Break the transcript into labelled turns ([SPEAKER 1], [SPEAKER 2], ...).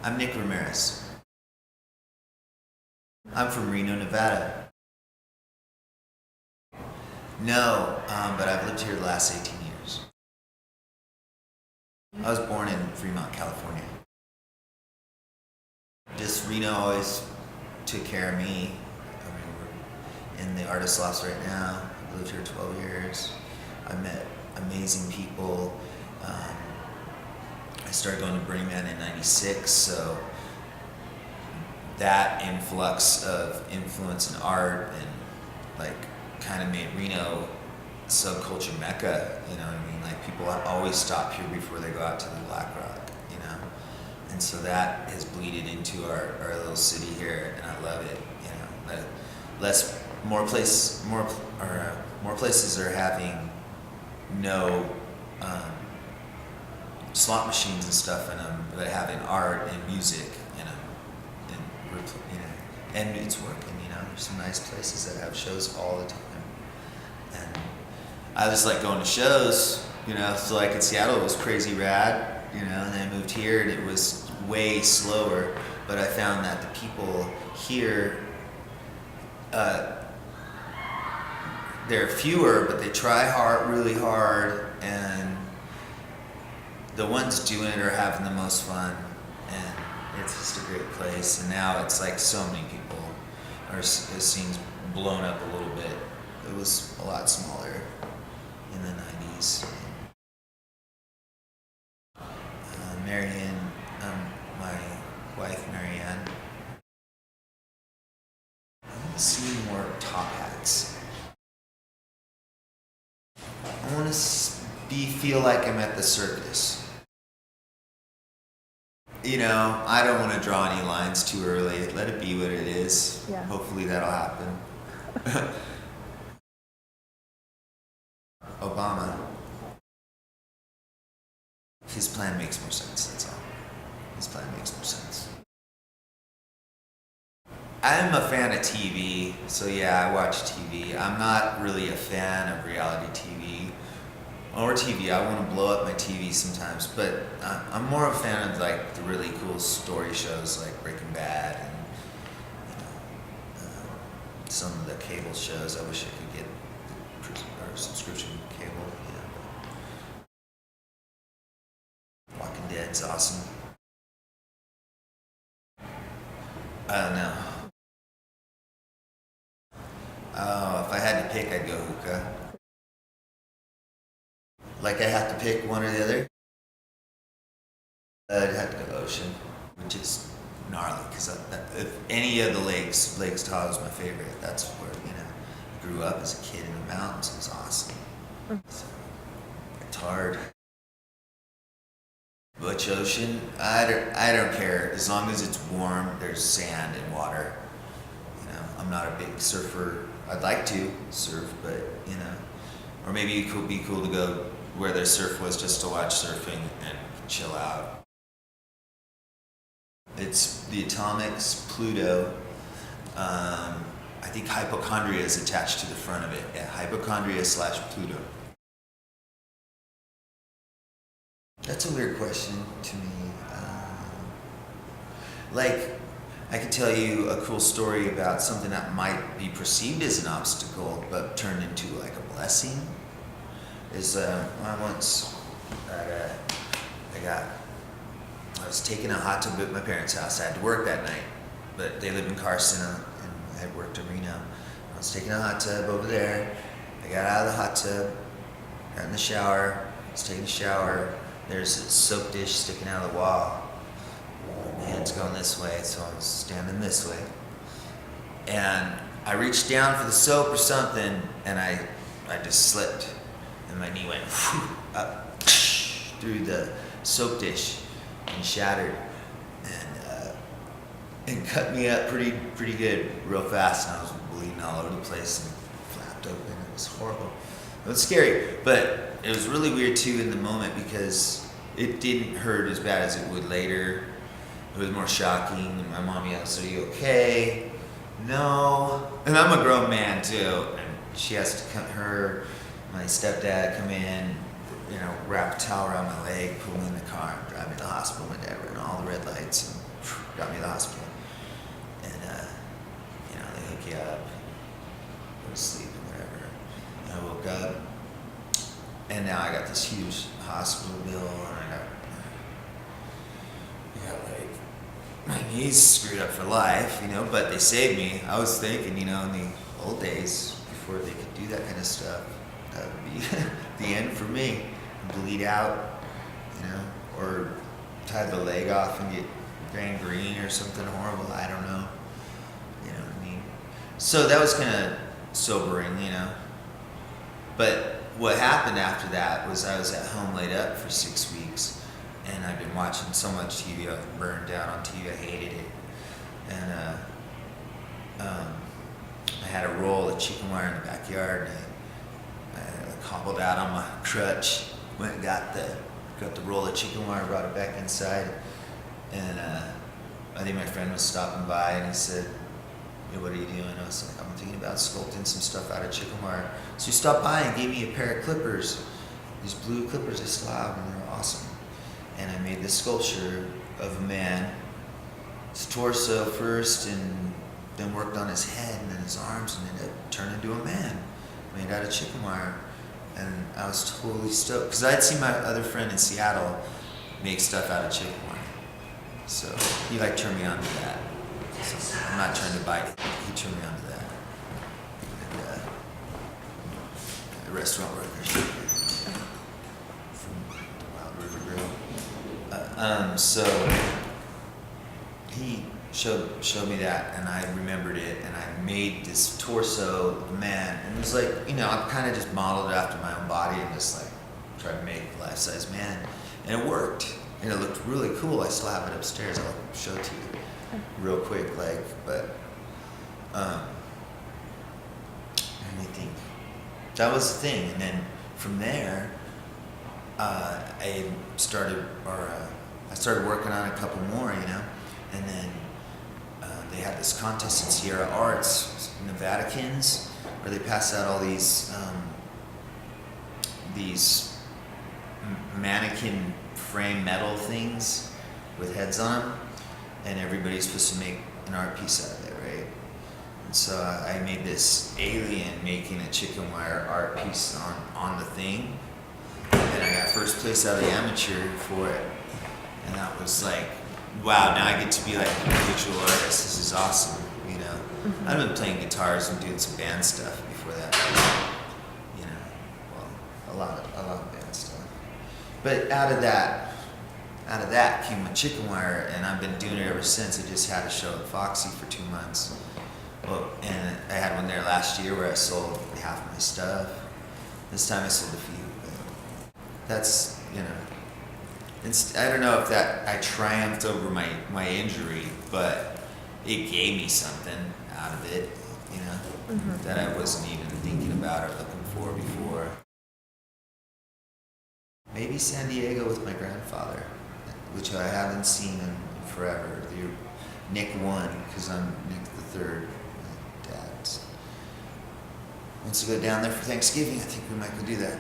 [SPEAKER 1] I'm Nick Ramirez. I'm from Reno, Nevada. No, but I've lived here the last 18 years. I was born in Fremont, California. Just Reno always took care of me. I mean, we're in the artist loft right now. I've lived here 12 years. I met amazing people. I started going to Burning Man in '96, so that influx of influence and art and like kind of made Reno subculture mecca, you know what I mean? Like people always stop here before they go out to the Black Rock, you know? And so that has bleeded into our little city here, and I love it, you know? More places are having no slot machines and stuff in them, but having art and music in them, and it's working. You know, there's some nice places that have shows all the time, and I just like going to shows. You know, so like in Seattle, it was crazy rad. You know, and then I moved here, and it was way slower. But I found that the people here, they're fewer, but they try hard, really hard, and the ones doing it are having the most fun, and it's just a great place. And now it's like so many people are seeing blown up a little bit. It was a lot smaller in the 90s. Marianne, my wife Marianne, I want to see more top hats. I want to feel like I'm at the circus. You know, I don't want to draw any lines too early. Let it be what it is.
[SPEAKER 2] Yeah.
[SPEAKER 1] Hopefully that'll happen. Obama. His plan makes more sense, that's all. His plan makes more sense. I'm a fan of TV, so yeah, I watch TV. I'm not really a fan of reality TV. Or TV, I want to blow up my TV sometimes, but I'm more a fan of like the really cool story shows like Breaking Bad and some of the cable shows. I wish I could get or subscription cable. Yeah. Walking Dead's awesome. I don't know. Oh, if I had to pick, I'd go hookah. Like I have to pick one or the other, I'd have to go ocean, which is gnarly because if any of the lakes, Lake Tahoe is my favorite. That's where I grew up as a kid in the mountains. It was awesome. So, it's hard. Butch ocean, I don't care as long as it's warm. There's sand and water. You know, I'm not a big surfer. I'd like to surf, but or maybe it could be cool to go where their surf was just to watch surfing and chill out. It's the Atomics, Pluto. I think hypochondria is attached to the front of it. Yeah, hypochondria / Pluto. That's a weird question to me. I could tell you a cool story about something that might be perceived as an obstacle, but turned into like a blessing. I was taking a hot tub at my parents' house. I had to work that night, but they live in Carson, and I had worked in Reno. I was taking a hot tub over there. I got out of the hot tub, got in the shower, was taking a shower. There's a soap dish sticking out of the wall. My hand's going this way, so I was standing this way. And I reached down for the soap or something, and I just slipped. And my knee went up through the soap dish and shattered, and cut me up pretty good, real fast. And I was bleeding all over the place and flapped open. It was horrible. It was scary, but it was really weird too in the moment because it didn't hurt as bad as it would later. It was more shocking. And my mom asked, "Are you okay?" No. And I'm a grown man too, and she has to my stepdad come in, wrap a towel around my leg, pull me in the car, and drive me to the hospital. My dad ran all the red lights and got me to the hospital. And, they hook you up, go to sleep and whatever. And I woke up, and now I got this huge hospital bill, and I got like, my knees screwed up for life, but they saved me. I was thinking, in the old days, before they could do that kind of stuff, that would be the end for me. Bleed out, or tie the leg off and get gangrene or something horrible. I don't know. You know what I mean? So that was kind of sobering, But what happened after that was I was at home laid up for 6 weeks, and I'd been watching so much TV. I was burned down on TV. I hated it. And I had a roll of chicken wire in the backyard, and I hobbled out on my crutch, went and got the roll of chicken wire, brought it back inside, and I think my friend was stopping by, and he said, "Hey, what are you doing?" I was like, "I'm thinking about sculpting some stuff out of chicken wire." So he stopped by and gave me a pair of clippers, these blue clippers I still have, and they're awesome. And I made this sculpture of a man, his torso first, and then worked on his head and then his arms, and then it turned into a man made out of chicken wire. And I was totally stoked, because I'd seen my other friend in Seattle make stuff out of chicken wire. So he turned me on to that. So I'm not trying to bite it. He turned me on to that. And the restaurant workers from the Wild River Grill. So he showed me that, and I remembered it, and I made this torso of a man, and it was like, I kind of just modeled it after my own body and just tried to make a life-size man, and it worked, and it looked really cool. I still have it upstairs. I'll show it to you real quick, but I think that was the thing. And then from there, I started working on a couple more, and then they had this contest in Sierra Arts in the Vaticans, where they pass out all these mannequin frame metal things with heads on them, and everybody's supposed to make an art piece out of it, right? And so I made this alien making a chicken wire art piece on the thing, and I got first place out of the amateur for it, and that was like, wow, now I get to be like a visual artist. This is awesome, Mm-hmm. I've been playing guitars and doing some band stuff before that, a lot of band stuff. But out of that came my chicken wire, and I've been doing it ever since. I just had a show at Foxy for 2 months. Well, and I had one there last year where I sold half of my stuff. This time I sold a few. But that's, I don't know if that I triumphed over my injury, but it gave me something out of it,
[SPEAKER 2] Mm-hmm.
[SPEAKER 1] that I wasn't even thinking about or looking for before. Maybe San Diego with my grandfather, which I haven't seen in forever. Nick 1, because I'm Nick the 3rd, my dad's. Wants to go down there for Thanksgiving. I think we might go do that.